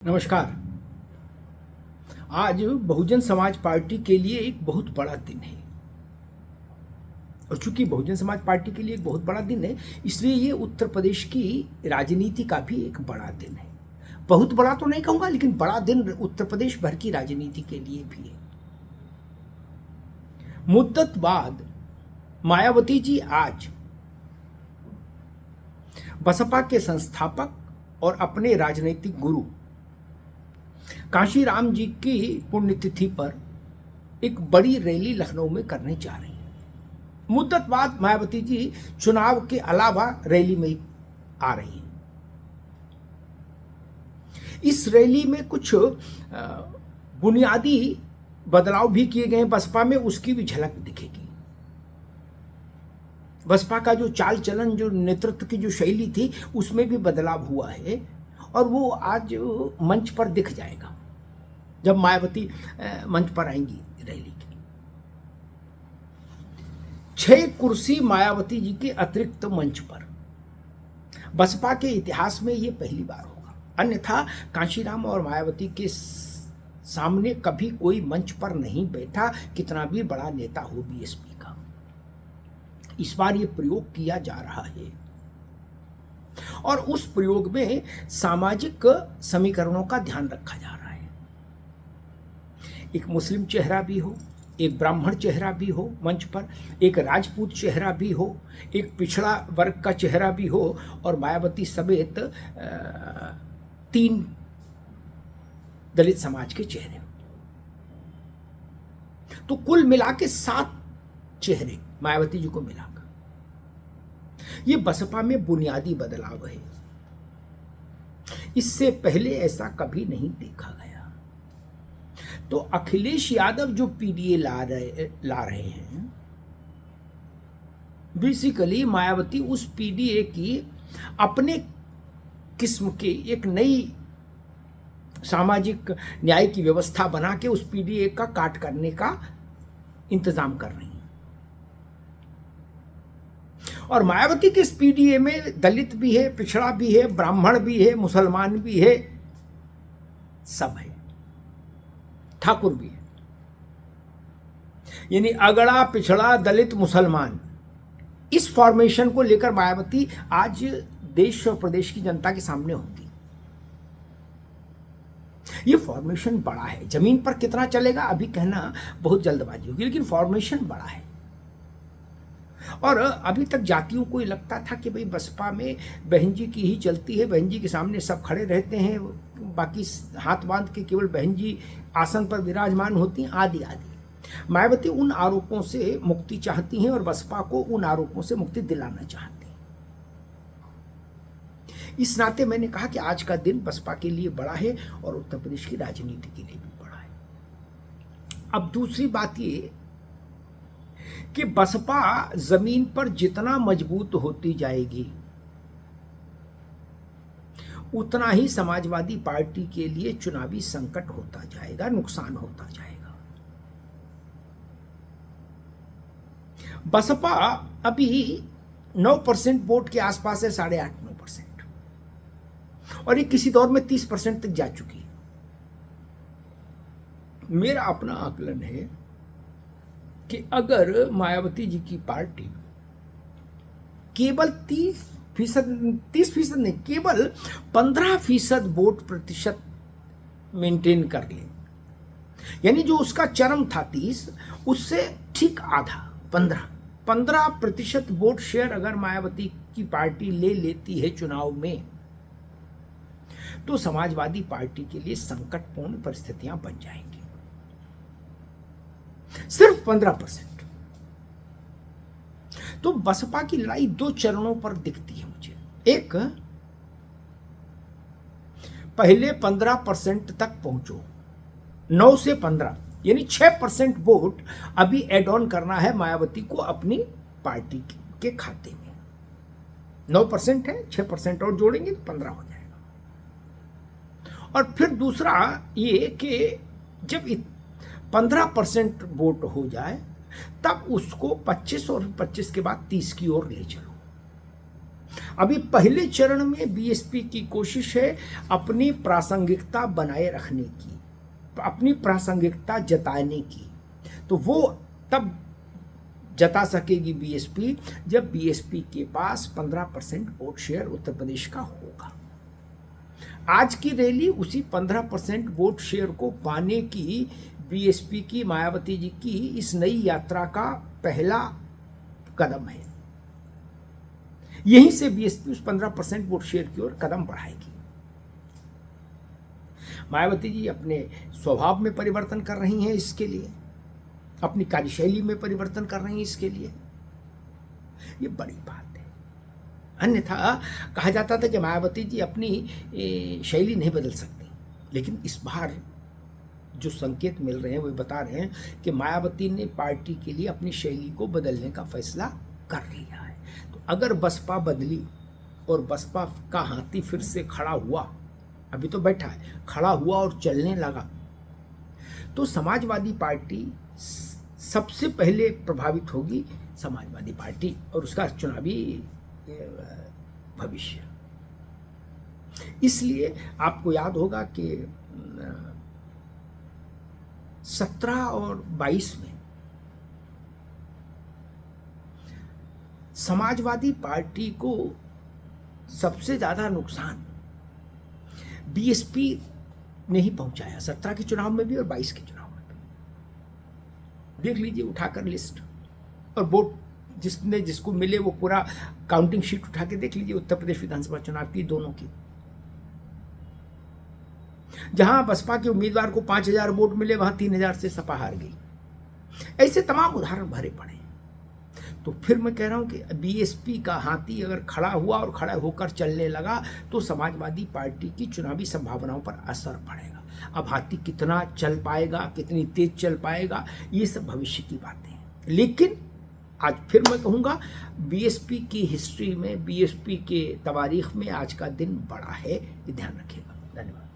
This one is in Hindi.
नमस्कार। आज बहुजन समाज पार्टी के लिए एक बहुत बड़ा दिन है और चूंकि बहुजन समाज पार्टी के लिए एक बहुत बड़ा दिन है, इसलिए ये उत्तर प्रदेश की राजनीति का भी एक बड़ा दिन है। बहुत बड़ा तो नहीं कहूंगा, लेकिन बड़ा दिन उत्तर प्रदेश भर की राजनीति के लिए भी है। मुद्दत बाद मायावती जी आज बसपा के संस्थापक और अपने राजनीतिक गुरु कांशीराम जी की पुण्यतिथि पर एक बड़ी रैली लखनऊ में करने जा रही है। मुद्दत बाद मायावती जी चुनाव के अलावा रैली में आ रही हैं। इस रैली में कुछ बुनियादी बदलाव भी किए गए हैं बसपा में, उसकी भी झलक दिखेगी। बसपा का जो चाल चलन, जो नेतृत्व की जो शैली थी, उसमें भी बदलाव हुआ है और वो आज मंच पर दिख जाएगा जब मायावती मंच पर आएंगी रैली की। 6 कुर्सी मायावती जी के अतिरिक्त मंच पर बसपा के इतिहास में ये पहली बार होगा। अन्यथा कांशीराम और मायावती के सामने कभी कोई मंच पर नहीं बैठा, कितना भी बड़ा नेता हो बीएसपी का। इस बार ये प्रयोग किया जा रहा है और उस प्रयोग में सामाजिक समीकरणों का ध्यान रखा जा रहा है। एक मुस्लिम चेहरा भी हो, एक ब्राह्मण चेहरा भी हो मंच पर, एक राजपूत चेहरा भी हो, एक पिछड़ा वर्ग का चेहरा भी हो और मायावती समेत 3 दलित समाज के चेहरे हो। तो कुल मिला के 7 चेहरे मायावती जी को मिलाकर ये बसपा में बुनियादी बदलाव है। इससे पहले ऐसा कभी नहीं देखा गया। तो अखिलेश यादव जो पीडीए ला रहे हैं, बेसिकली मायावती उस पीडीए की अपने किस्म की एक नई सामाजिक न्याय की व्यवस्था बना के उस पीडीए का काट करने का इंतजाम कर रही हैं। और मायावती के इस पीडीए में दलित भी है, पिछड़ा भी है, ब्राह्मण भी है, मुसलमान भी है, सब है, ठाकुर भी है। यानी अगड़ा, पिछड़ा, दलित, मुसलमान, इस फॉर्मेशन को लेकर मायावती आज देश और प्रदेश की जनता के सामने होगी। ये फॉर्मेशन बड़ा है। जमीन पर कितना चलेगा अभी कहना बहुत जल्दबाजी होगी, लेकिन फॉर्मेशन बड़ा है। और अभी तक जातियों को लगता था कि भाई बसपा में बहन जी की ही चलती है, बहन जी के सामने सब खड़े रहते हैं, बाकी हाथ बांध के केवल बहन जी आसन पर विराजमान होती हैं, आदि आदि। मायावती उन आरोपों से मुक्ति चाहती हैं और बसपा को उन आरोपों से मुक्ति दिलाना चाहती हैं। इस नाते मैंने कहा कि आज का दिन बसपा के लिए बड़ा है और उत्तर प्रदेश की राजनीति के लिए भी बड़ा है। अब दूसरी बात ये कि बसपा जमीन पर जितना मजबूत होती जाएगी, उतना ही समाजवादी पार्टी के लिए चुनावी संकट होता जाएगा, नुकसान होता जाएगा। बसपा अभी 9% वोट के आसपास है, 8.5-9%, और ये किसी दौर में 30% तक जा चुकी है। मेरा अपना आकलन है कि अगर मायावती जी की पार्टी केवल 30% नहीं, केवल 15% वोट प्रतिशत मेंटेन कर ले, यानी जो उसका चरम था 30, उससे ठीक आधा 15% वोट शेयर अगर मायावती की पार्टी ले लेती है चुनाव में, तो समाजवादी पार्टी के लिए संकटपूर्ण परिस्थितियां बन जाएंगी। सिर्फ 15%। तो बसपा की लड़ाई 2 चरणों पर दिखती है मुझे। एक, पहले 15% तक पहुंचो, 9 से 15, यानी 6% वोट अभी एड ऑन करना है मायावती को अपनी पार्टी के खाते में। 9% है, 6% और जोड़ेंगे तो 15 हो जाएगा। और फिर दूसरा ये कि जब 15% वोट हो जाए तब उसको 25 और 25 के बाद 30 की ओर ले चलो। अभी पहले चरण में बीएसपी की कोशिश है अपनी प्रासंगिकता बनाए रखने की, अपनी प्रासंगिकता जताने की। तो वो तब जता सकेगी बीएसपी जब बीएसपी के पास 15% वोट शेयर उत्तर प्रदेश का होगा। आज की रैली उसी 15% वोट शेयर को पाने की बीएसपी की, मायावती जी की इस नई यात्रा का पहला कदम है। यहीं से बीएसपी उस 15% वोट शेयर की ओर कदम बढ़ाएगी। मायावती जी अपने स्वभाव में परिवर्तन कर रही हैं, इसके लिए अपनी कार्यशैली में परिवर्तन कर रही हैं, इसके लिए ये बड़ी बात है। अन्यथा कहा जाता था कि मायावती जी अपनी शैली नहीं बदल सकती, लेकिन इस बार जो संकेत मिल रहे हैं वो बता रहे हैं कि मायावती ने पार्टी के लिए अपनी शैली को बदलने का फैसला कर लिया है। तो अगर बसपा बदली और बसपा का हाथी फिर से खड़ा हुआ, अभी तो बैठा है, खड़ा हुआ और चलने लगा, तो समाजवादी पार्टी सबसे पहले प्रभावित होगी, समाजवादी पार्टी और उसका चुनावी भविष्य। इसलिए आपको याद होगा कि 17 और 22 में समाजवादी पार्टी को सबसे ज्यादा नुकसान बीएसपी ने ही पहुंचाया, 17 के चुनाव में भी और 22 के चुनाव में भी। देख लीजिए उठाकर लिस्ट, और वोट जिसको मिले वो पूरा काउंटिंग शीट उठा के देख लीजिए उत्तर प्रदेश विधानसभा चुनाव की, दोनों की। जहां बसपा के उम्मीदवार को 5000 वोट मिले वहां 3000 से सपा हार गई। ऐसे तमाम उदाहरण भरे पड़े। तो फिर मैं कह रहा हूं कि बीएसपी का हाथी अगर खड़ा हुआ और खड़ा होकर चलने लगा तो समाजवादी पार्टी की चुनावी संभावनाओं पर असर पड़ेगा। अब हाथी कितना चल पाएगा, कितनी तेज चल पाएगा, ये सब भविष्य की बातें हैं। लेकिन आज फिर मैं कहूँगा बीएसपी की हिस्ट्री में, बीएसपी के तवारीख में आज का दिन बड़ा है, ध्यान रखिएगा। धन्यवाद।